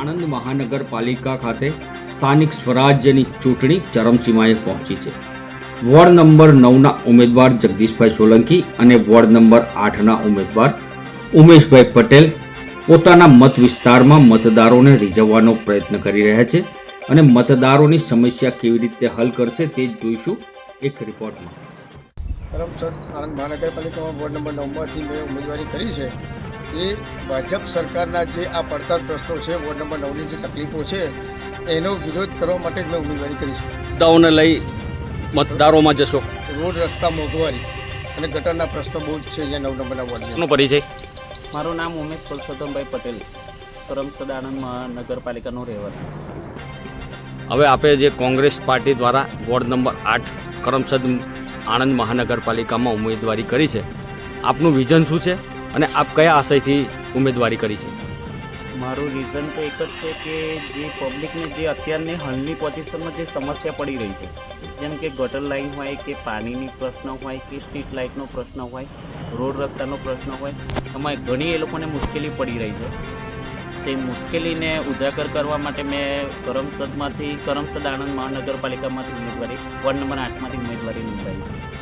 આણંદ મહાનગરપાલિકા ખાતે સ્થાનિક સ્વરાજ્યની ચૂંટણી ચરમસીમાએ પહોંચી છે. વોર્ડ નંબર 9ના ઉમેદવાર જગદીશભાઈ સોલંકી અને વોર્ડ નંબર 8ના ઉમેદવાર ઉમેશભાઈ પટેલ પોતાના મત વિસ્તારમાં મતદારોને રીઝવવાનો પ્રયત્ન કરી રહ્યા છે અને મતદારોની સમસ્યા કેવી રીતે હલ કરશે તે જોઈશું એક રિપોર્ટમાં. કરમસદ આણંદ મહાનગરપાલિકામાં વોર્ડ નંબર 9માંથી મેં ઉમેદવારી કરી છે. એ ભાજપ સરકારના જે આ પડતર પ્રશ્નો છે, વોર્ડ નંબર 9ની જે તકલીફો છે, એનો વિરોધ કરવા માટે જ મેં ઉમેદવારી કરી છે. મુદ્દાઓને લઈ મતદારોમાં જશો. રોડ રસ્તા, મોંઘવારી અને ગટરના પ્રશ્નો બહુ જ છે અહીંયા 9 નંબરના વોર્ડનો. પરિચય? મારું નામ ઉમેશ પુરુષોત્તમભાઈ પટેલ, કરમસદ આણંદ મહાનગરપાલિકાનો રહેવાસી છે. હવે આપે જે કોંગ્રેસ પાર્ટી દ્વારા વોર્ડ નંબર 8 કરમસદ આણંદ મહાનગરપાલિકામાં ઉમેદવારી કરી છે, આપનું વિઝન શું છે અને આપ કયા આશયથી ઉમેદવારી કરી છે? મારું રીઝન તો એક જ છે કે જે પબ્લિકને જે અત્યારની હાલની પોઝિશનમાં જે સમસ્યા પડી રહી છે, જેમ કે ગટર લાઇન હોય કે પાણીની પ્રશ્ન હોય કે સ્ટ્રીટ લાઇટનો પ્રશ્ન હોય, રોડ રસ્તાનો પ્રશ્ન હોય, એમાં ઘણી એ લોકોને મુશ્કેલી પડી રહી છે. તે મુશ્કેલીને ઉજાગર કરવા માટે મેં કરમસદ આણંદ મહાનગરપાલિકામાંથી ઉમેદવારી વોર્ડ નંબર 8માંથી ઉમેદવારી નોંધાવી છે.